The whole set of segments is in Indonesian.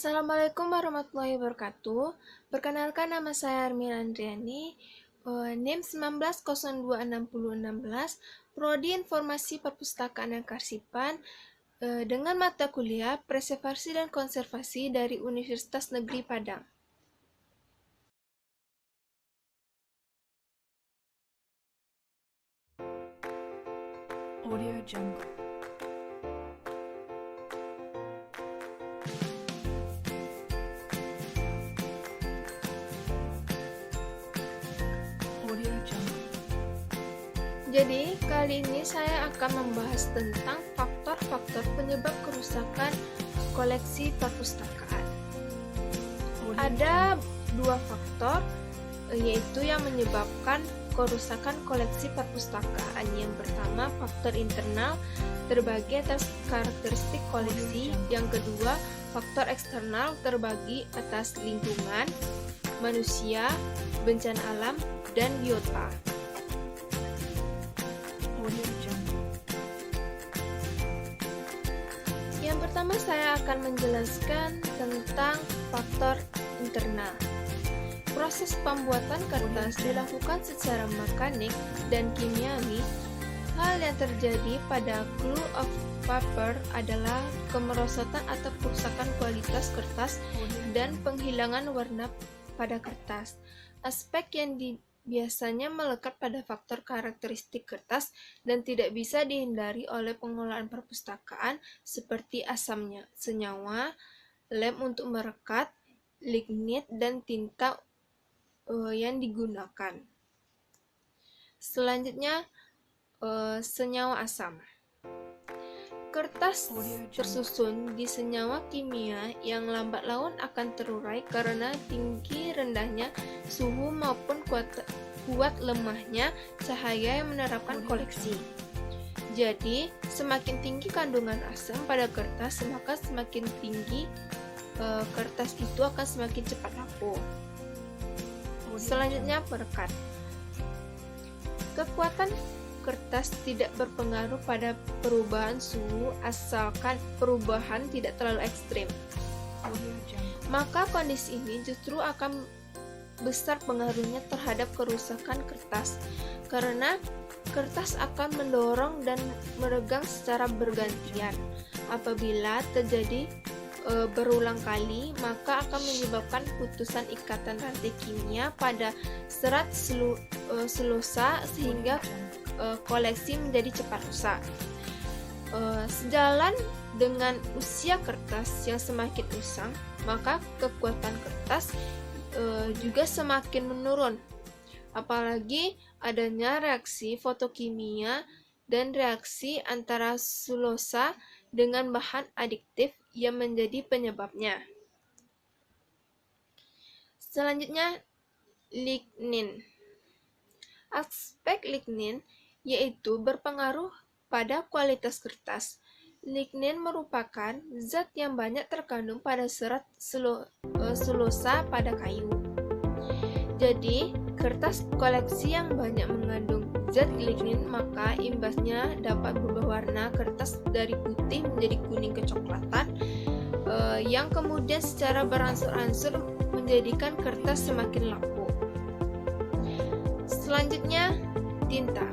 Assalamualaikum warahmatullahi wabarakatuh. Perkenalkan, nama saya Armin Andriani, NIM 19026016, Prodi Informasi Perpustakaan dan Kearsipan, dengan mata kuliah Preservasi dan Konservasi dari Universitas Negeri Padang. Audio Jungle. Audio Jungle. Jadi, kali ini saya akan membahas tentang faktor-faktor penyebab kerusakan koleksi perpustakaan. Ada dua faktor, yaitu yang menyebabkan kerusakan koleksi perpustakaan. Yang pertama, faktor internal terbagi atas karakteristik koleksi. Yang kedua, faktor eksternal terbagi atas lingkungan, manusia, bencana alam, dan biota. Audio Jungle. Yang pertama, saya akan menjelaskan tentang faktor internal. Proses pembuatan kertas dilakukan secara mekanik dan kimiawi. Hal yang terjadi pada glue of paper adalah kemerosotan atau kerusakan kualitas kertas dan penghilangan warna pada kertas. Aspek yang biasanya melekat pada faktor karakteristik kertas dan tidak bisa dihindari oleh pengolahan perpustakaan seperti asamnya, senyawa, lem untuk merekat, lignit, dan tinta yang digunakan. Selanjutnya, senyawa asam. Kertas tersusun di senyawa kimia yang lambat laun akan terurai karena tinggi rendahnya suhu maupun kuat lemahnya cahaya yang menerapkan koleksi. Jadi, semakin tinggi kandungan asam pada kertas, maka semakin tinggi kertas itu akan semakin cepat rapuh. Selanjutnya, perekat. Kekuatan kertas tidak berpengaruh pada perubahan suhu asalkan perubahan tidak terlalu ekstrim. Maka kondisi ini justru akan besar pengaruhnya terhadap kerusakan kertas, karena kertas akan mendorong dan meregang secara bergantian. Apabila terjadi berulang kali, maka akan menyebabkan putusan ikatan rantai kimia pada serat selulosa sehingga koleksi menjadi cepat rusak. Sejalan dengan usia kertas yang semakin usang, maka kekuatan kertas juga semakin menurun. Apalagi adanya reaksi fotokimia dan reaksi antara selulosa dengan bahan adiktif yang menjadi penyebabnya. Selanjutnya, lignin. Aspek lignin yaitu berpengaruh pada kualitas kertas. Lignin merupakan zat yang banyak terkandung pada serat selulosa pada kayu. Jadi, kertas koleksi yang banyak mengandung zat lignin, maka imbasnya dapat berubah warna kertas dari putih menjadi kuning kecoklatan, yang kemudian secara beransur-ansur menjadikan kertas semakin lapuk. Selanjutnya, tinta.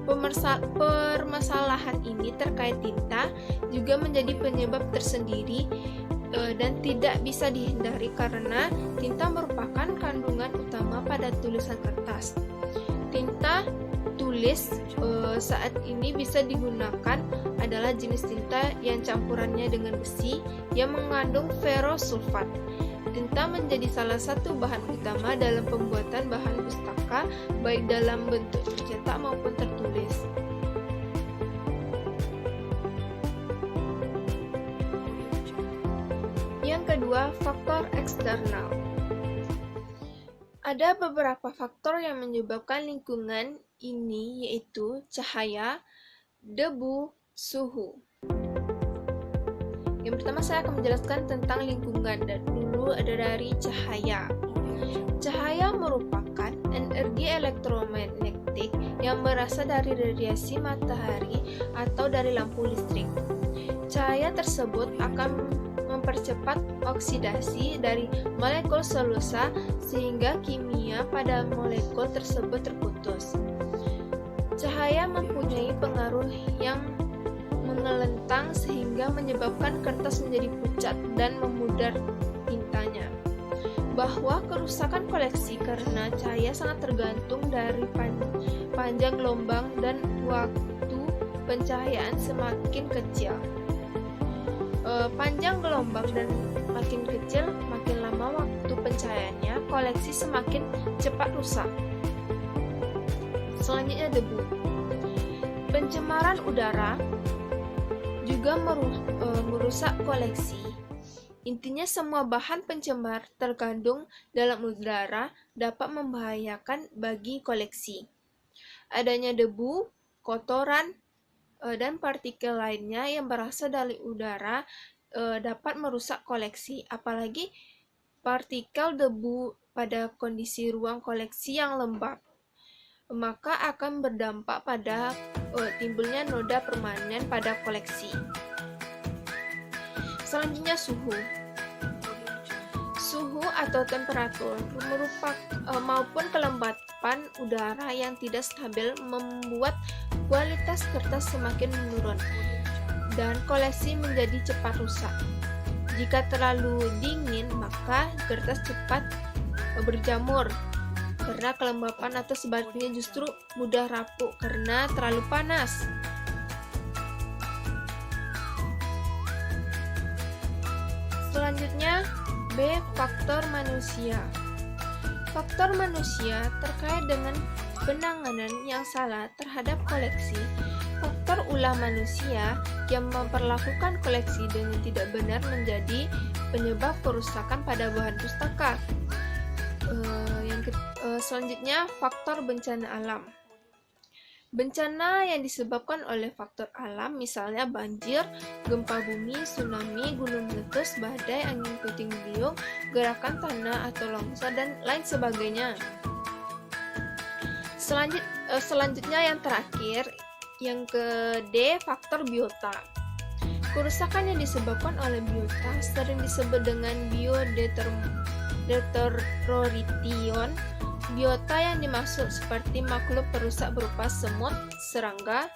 Permasalahan ini terkait tinta juga menjadi penyebab tersendiri dan tidak bisa dihindari karena tinta merupakan kandungan utama pada tulisan kertas. Tinta tulis saat ini bisa digunakan adalah jenis tinta yang campurannya dengan besi yang mengandung ferrosulfat. Tinta menjadi salah satu bahan utama dalam pembuatan bahan pustaka, baik dalam bentuk tercetak maupun tertulis. Yang kedua, faktor eksternal. Ada beberapa faktor yang menyebabkan lingkungan ini, yaitu cahaya, debu, suhu. Yang pertama, saya akan menjelaskan tentang lingkungan, dan dulu ada dari cahaya. Cahaya merupakan energi elektromagnetik yang berasal dari radiasi matahari atau dari lampu listrik. Cahaya tersebut akan mempercepat oksidasi dari molekul selulosa sehingga kimia pada molekul tersebut terputus. Cahaya mempunyai pengaruh yang mengelentang sehingga menyebabkan kertas menjadi pucat dan memudar tintanya. Bahwa kerusakan koleksi karena cahaya sangat tergantung dari panjang gelombang dan waktu pencahayaan semakin kecil. Panjang gelombang dan makin kecil, makin lama waktu pencahayaannya, koleksi semakin cepat rusak. Selanjutnya debu. Pencemaran udara juga merusak koleksi. Intinya semua bahan pencemar terkandung dalam udara dapat membahayakan bagi koleksi. Adanya debu, kotoran, dan partikel lainnya yang berasal dari udara dapat merusak koleksi, apalagi partikel debu pada kondisi ruang koleksi yang lembab, maka akan berdampak pada timbulnya noda permanen pada koleksi. Selanjutnya suhu atau temperatur maupun kelembapan udara yang tidak stabil membuat kualitas kertas semakin menurun dan koleksi menjadi cepat rusak. Jika terlalu dingin, maka kertas cepat berjamur karena kelembapan, atau sebaliknya justru mudah rapuh karena terlalu panas. Selanjutnya, B. Faktor manusia. Faktor manusia terkait dengan penanganan yang salah terhadap koleksi. Faktor ulah manusia yang memperlakukan koleksi dengan tidak benar menjadi penyebab kerusakan pada bahan pustaka. Selanjutnya, faktor bencana alam. Bencana yang disebabkan oleh faktor alam, misalnya banjir, gempa bumi, tsunami, gunung meletus, badai, angin puting beliung, gerakan tanah atau longsor, dan lain sebagainya. Selanjutnya yang terakhir, yang ke-D, faktor biota. Kerusakan yang disebabkan oleh biota sering disebut dengan biodeterioration. Biota yang dimaksud seperti makhluk perusak berupa semut, serangga,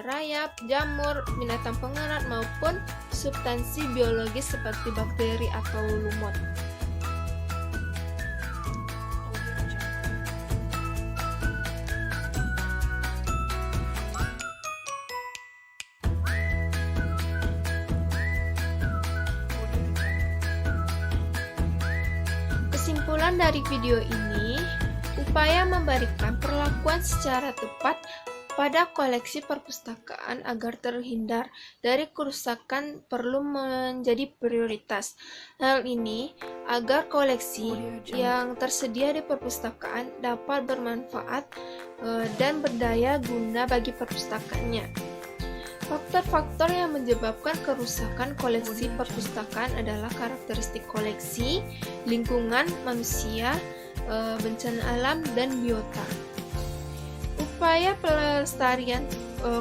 rayap, jamur, binatang pengerat, maupun substansi biologis seperti bakteri atau lumut. Kesimpulan dari video ini, upaya memberikan perlakuan secara tepat pada koleksi perpustakaan agar terhindar dari kerusakan perlu menjadi prioritas. Hal ini agar koleksi yang tersedia di perpustakaan dapat bermanfaat dan berdaya guna bagi perpustakaannya. Faktor-faktor yang menyebabkan kerusakan koleksi perpustakaan adalah karakteristik koleksi, lingkungan, manusia, bencana alam, dan biota. Upaya pelestarian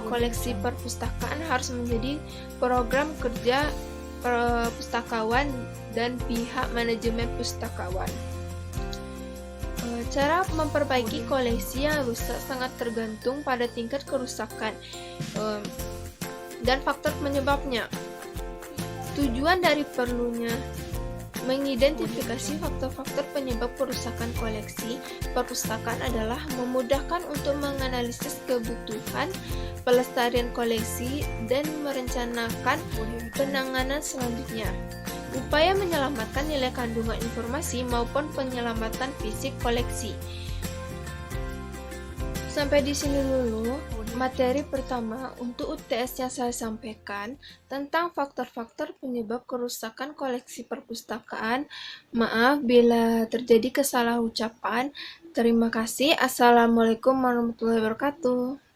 koleksi perpustakaan harus menjadi program kerja pustakawan dan pihak manajemen pustakawan. Cara memperbaiki koleksi yang rusak sangat tergantung pada tingkat kerusakan dan faktor penyebabnya. Tujuan dari perlunya mengidentifikasi faktor-faktor penyebab kerusakan koleksi perpustakaan adalah memudahkan untuk menganalisis kebutuhan pelestarian koleksi dan merencanakan penanganan selanjutnya. Upaya menyelamatkan nilai kandungan informasi maupun penyelamatan fisik koleksi. Sampai di sini dulu materi pertama untuk UTS yang saya sampaikan tentang faktor-faktor penyebab kerusakan koleksi perpustakaan. Maaf bila terjadi kesalahan ucapan. Terima kasih. Assalamualaikum warahmatullahi wabarakatuh.